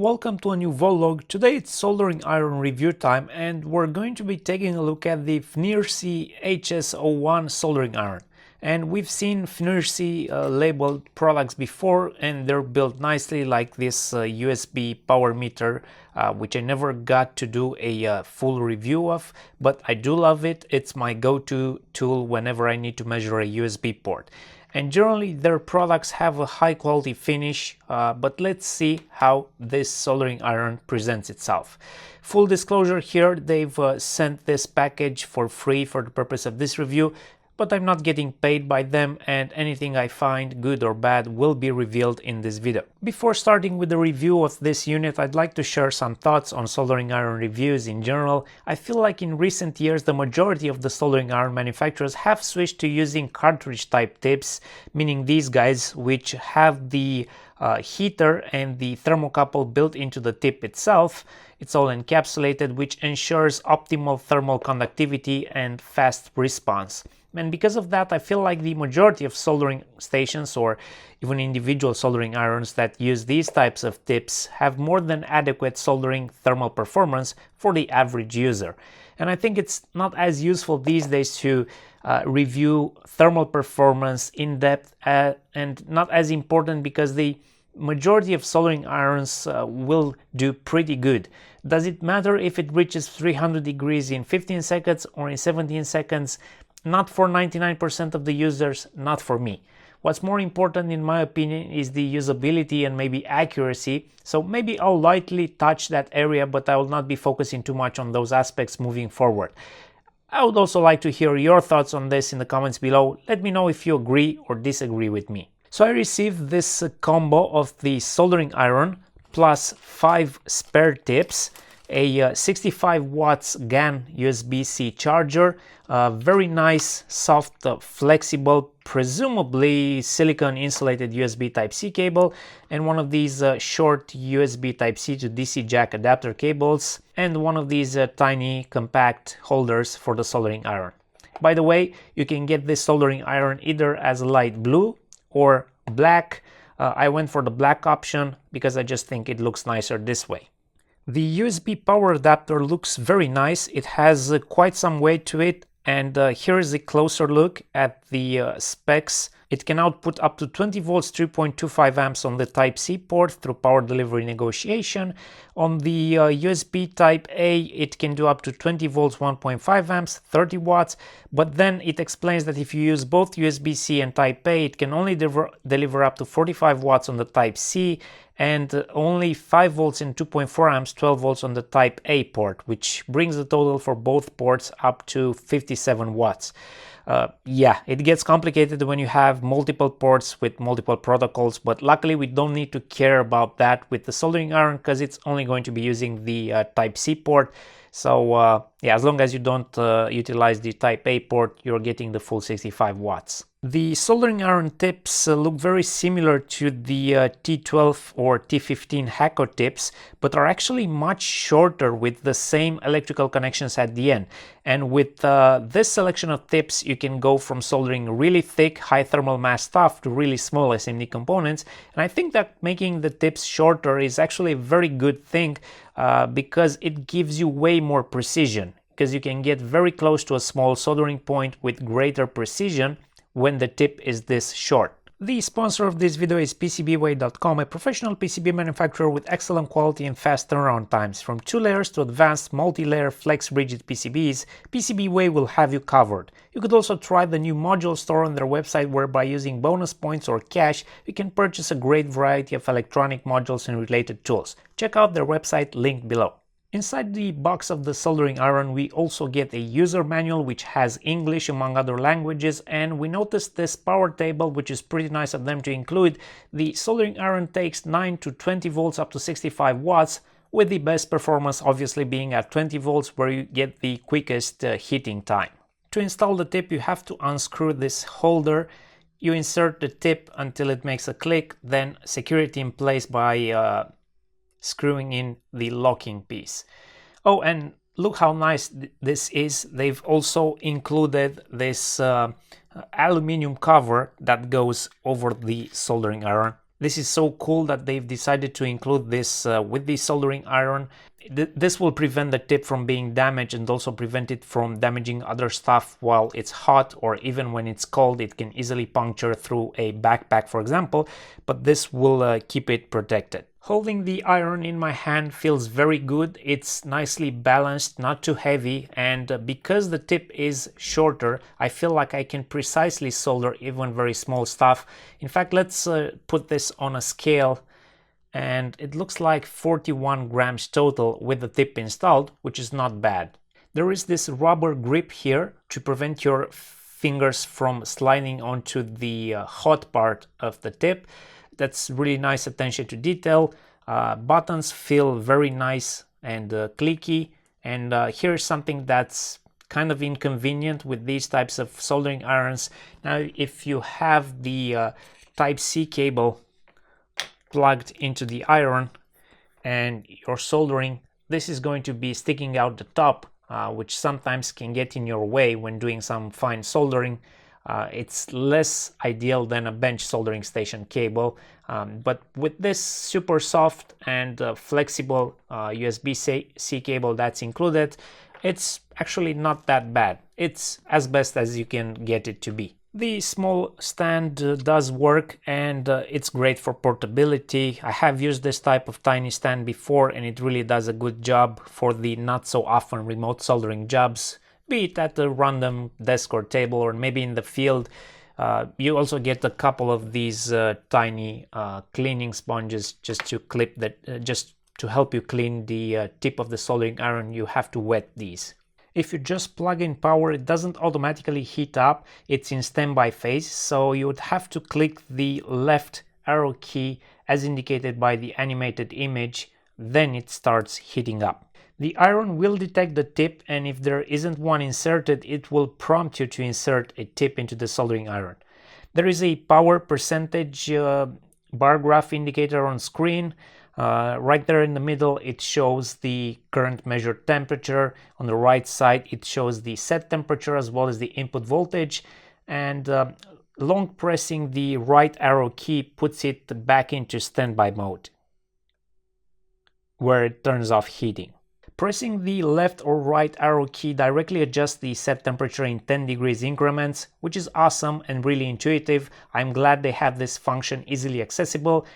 Welcome to a new vlog. Today it's soldering iron review time and we're going to be taking a look at the FNIRSI HS-01 soldering iron. And we've seen FNIRSI labeled products before and they're built nicely like this USB power meter, which I never got to do a full review of, but I do love it. It's my go-to tool whenever I need to measure a USB port. And generally their products have a high quality finish, but let's see how this soldering iron presents itself. Full disclosure here, they've sent this package for free for the purpose of this review, but I'm not getting paid by them and anything I find good or bad will be revealed in this video. Before starting with the review of this unit, I'd like to share some thoughts on soldering iron reviews in general. I feel like in recent years the majority of the soldering iron manufacturers have switched to using cartridge-type tips, meaning these guys which have the heater and the thermocouple built into the tip itself. It's all encapsulated, which ensures optimal thermal conductivity and fast response. And because of that, I feel like the majority of soldering stations or even individual soldering irons that use these types of tips have more than adequate soldering thermal performance for the average user. And I think it's not as useful these days to review thermal performance in depth and not as important because the majority of soldering irons will do pretty good. Does it matter if it reaches 300 degrees in 15 seconds or in 17 seconds? Not for 99% of the users, not for me. What's more important in my opinion is the usability and maybe accuracy, so maybe I'll lightly touch that area, but I will not be focusing too much on those aspects moving forward. I would also like to hear your thoughts on this in the comments below. Let me know if you agree or disagree with me. So I received this combo of the soldering iron plus 5 spare tips, a 65 watts GAN USB-C charger, a very nice, soft, flexible, presumably silicon insulated USB Type-C cable, and one of these short USB Type-C to DC jack adapter cables, and one of these tiny compact holders for the soldering iron. By the way, you can get this soldering iron either as light blue or black. I went for the black option because I just think it looks nicer this way. The USB power adapter looks very nice. It has quite some weight to it, and here is a closer look at the specs. It can output up to 20 volts 3.25 amps on the Type-C port through power delivery negotiation. On the USB Type-A it can do up to 20 volts 1.5 amps 30 watts, but then it explains that if you use both USB-C and Type-A it can only deliver up to 45 watts on the Type-C and only 5 volts and 2.4 amps 12 volts on the Type-A port, which brings the total for both ports up to 57 watts. Yeah, it gets complicated when you have multiple ports with multiple protocols, but luckily we don't need to care about that with the soldering iron because it's only going to be using the Type-C port. So yeah, as long as you don't utilize the Type-A port, you're getting the full 65 watts. The soldering iron tips look very similar to the T12 or T15 Hakko tips, but are actually much shorter with the same electrical connections at the end. And with this selection of tips, you can go from soldering really thick, high thermal mass stuff to really small SMD components. And I think that making the tips shorter is actually a very good thing because it gives you way more precision, because you can get very close to a small soldering point with greater precision when the tip is this short. The sponsor of this video is PCBWay.com, a professional PCB manufacturer with excellent quality and fast turnaround times. From 2 layers to advanced multi-layer flex rigid PCBs, PCBWay will have you covered. You could also try the new module store on their website, where by using bonus points or cash, you can purchase a great variety of electronic modules and related tools. Check out their website, linked below. Inside the box of the soldering iron we also get a user manual which has English among other languages, and we noticed this power table, which is pretty nice of them to include. The soldering iron takes 9 to 20 volts up to 65 watts, with the best performance obviously being at 20 volts where you get the quickest heating time. To install the tip you have to unscrew this holder. You insert the tip until it makes a click, then secure it in place by screwing in the locking piece. Oh, and look how nice this is. They've also included this aluminum cover that goes over the soldering iron. This is so cool that they've decided to include this with the soldering iron. This will prevent the tip from being damaged and also prevent it from damaging other stuff while it's hot, or even when it's cold. It can easily puncture through a backpack, for example, but this will keep it protected. Holding the iron in my hand feels very good. It's nicely balanced, not too heavy, and because the tip is shorter, I feel like I can precisely solder even very small stuff. In fact, let's put this on a scale, and it looks like 41 grams total with the tip installed, which is not bad. There is this rubber grip here to prevent your fingers from sliding onto the hot part of the tip. That's really nice attention to detail. Buttons feel very nice and clicky, and here's something that's kind of inconvenient with these types of soldering irons. Now, if you have the Type-C cable plugged into the iron and you're soldering, this is going to be sticking out the top, which sometimes can get in your way when doing some fine soldering. It's less ideal than a bench soldering station cable, but with this super soft and flexible USB-C cable that's included, it's actually not that bad. It's as best as you can get it to be. The small stand does work, and it's great for portability. I have used this type of tiny stand before, and it really does a good job for the not so often remote soldering jobs, be it at a random desk or table or maybe in the field. You also get a couple of these tiny cleaning sponges just to clip that, just to help you clean the tip of the soldering iron. You have to wet these. If you just plug in power, it doesn't automatically heat up. It's in standby phase, so you would have to click the left arrow key as indicated by the animated image, then it starts heating up. The iron will detect the tip, and if there isn't one inserted, it will prompt you to insert a tip into the soldering iron. There is a power percentage bar graph indicator on screen. Right there in the middle, it shows the current measured temperature. On the right side, it shows the set temperature as well as the input voltage. And long pressing the right arrow key puts it back into standby mode, where it turns off heating. Pressing the left or right arrow key directly adjusts the set temperature in 10 degrees increments, which is awesome and really intuitive. I'm glad they have this function easily accessible.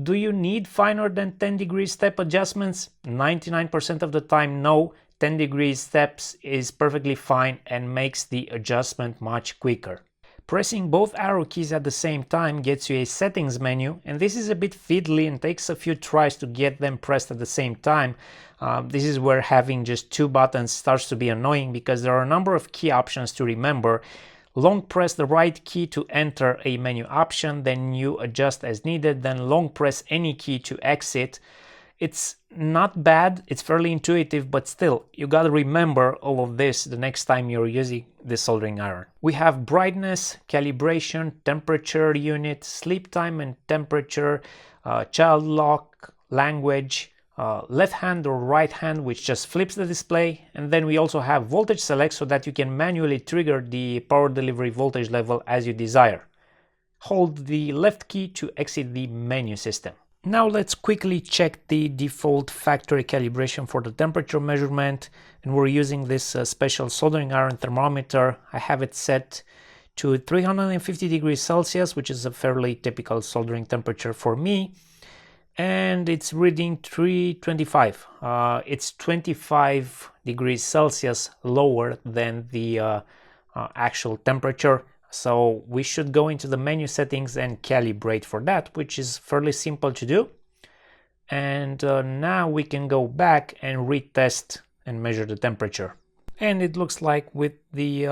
Do you need finer than 10 degrees step adjustments? 99% of the time, no. 10 degrees steps is perfectly fine and makes the adjustment much quicker. Pressing both arrow keys at the same time gets you a settings menu, and this is a bit fiddly and takes a few tries to get them pressed at the same time. This is where having just two buttons starts to be annoying because there are a number of key options to remember. Long press the right key to enter a menu option, then you adjust as needed, then long press any key to exit. It's not bad, it's fairly intuitive, but still, you gotta remember all of this the next time you're using the soldering iron. We have brightness, calibration, temperature unit, sleep time and temperature, child lock, language, left hand or right hand, which just flips the display, and then we also have voltage select so that you can manually trigger the power delivery voltage level as you desire. Hold the left key to exit the menu system. Now let's quickly check the default factory calibration for the temperature measurement, and we're using this special soldering iron thermometer. I have it set to 350 degrees Celsius, which is a fairly typical soldering temperature for me, and it's reading 325. It's 25 degrees Celsius lower than the actual temperature. So we should go into the menu settings and calibrate for that, which is fairly simple to do. And now we can go back and retest and measure the temperature. And it looks like with the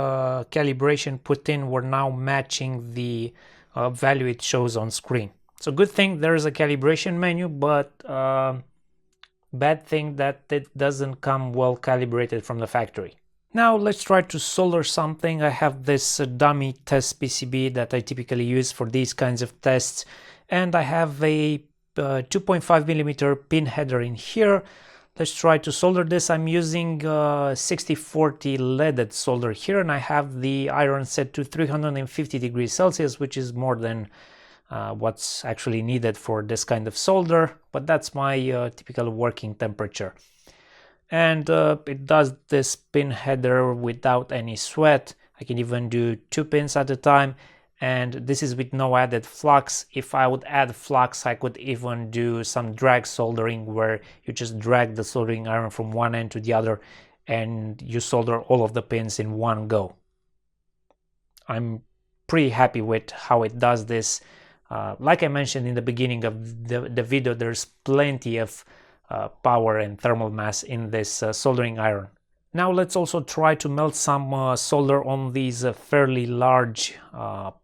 calibration put in, we're now matching the value it shows on screen. So good thing there is a calibration menu, but bad thing that it doesn't come well calibrated from the factory. Now let's try to solder something. I have this dummy test PCB that I typically use for these kinds of tests, and I have a 2.5mm pin header in here. Let's try to solder this. I'm using 6040 leaded solder here, and I have the iron set to 350 degrees Celsius, which is more than what's actually needed for this kind of solder, but that's my typical working temperature. And it does this pin header without any sweat. I can even do 2 pins at a time, and this is with no added flux. If I would add flux, I could even do some drag soldering, where you just drag the soldering iron from one end to the other and you solder all of the pins in one go. I'm pretty happy with how it does this. Like I mentioned in the beginning of the video, there's plenty of power and thermal mass in this soldering iron. Now let's also try to melt some solder on these fairly large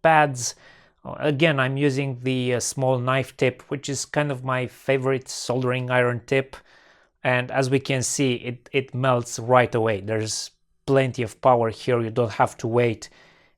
pads. Again, I'm using the small knife tip, which is kind of my favorite soldering iron tip. And as we can see, it melts right away. There's plenty of power here. You don't have to wait.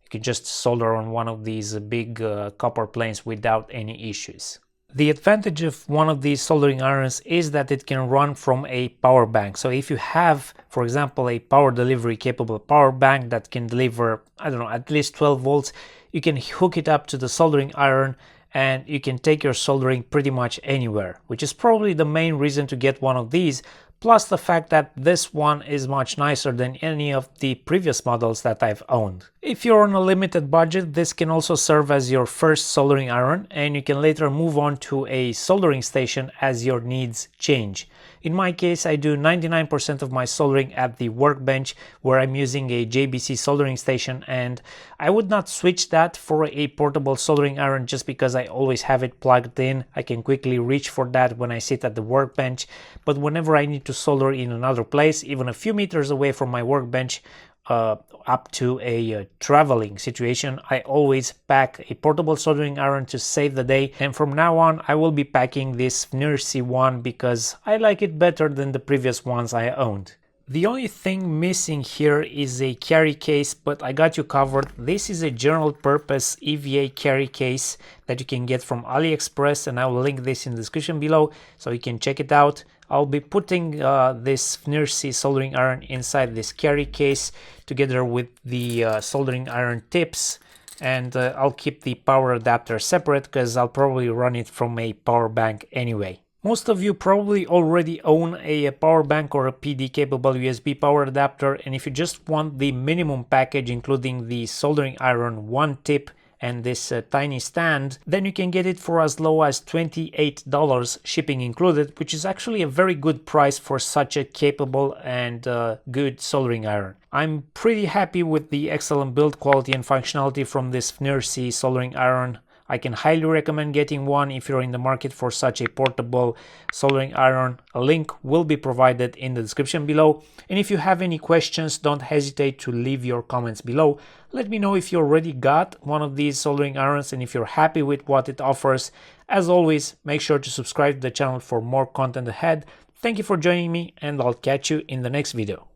You can just solder on one of these big copper planes without any issues. The advantage of one of these soldering irons is that it can run from a power bank. So if you have, for example, a power delivery capable power bank that can deliver, I don't know, at least 12 volts, you can hook it up to the soldering iron and you can take your soldering pretty much anywhere, which is probably the main reason to get one of these. Plus the fact that this one is much nicer than any of the previous models that I've owned. If you're on a limited budget, this can also serve as your first soldering iron, and you can later move on to a soldering station as your needs change. In my case, I do 99% of my soldering at the workbench, where I'm using a JBC soldering station, and I would not switch that for a portable soldering iron just because I always have it plugged in. I can quickly reach for that when I sit at the workbench, but whenever I need to solder in another place, even a few meters away from my workbench, up to a traveling situation, I always pack a portable soldering iron to save the day, and from now on I will be packing this FNIRSI one because I like it better than the previous ones I owned. The only thing missing here is a carry case, but I got you covered. This is a general purpose EVA carry case that you can get from AliExpress, and I will link this in the description below so you can check it out. I'll be putting this FNIRSI soldering iron inside this carry case together with the soldering iron tips, and I'll keep the power adapter separate because I'll probably run it from a power bank anyway. Most of you probably already own a power bank or a PD capable USB power adapter, and if you just want the minimum package including the soldering iron, one tip and this tiny stand, then you can get it for as low as $28 shipping included, which is actually a very good price for such a capable and good soldering iron. I'm pretty happy with the excellent build quality and functionality from this FNIRSI soldering iron. I can highly recommend getting one if you're in the market for such a portable soldering iron. A link will be provided in the description below. And if you have any questions, don't hesitate to leave your comments below. Let me know if you already got one of these soldering irons and if you're happy with what it offers. As always, make sure to subscribe to the channel for more content ahead. Thank you for joining me, and I'll catch you in the next video.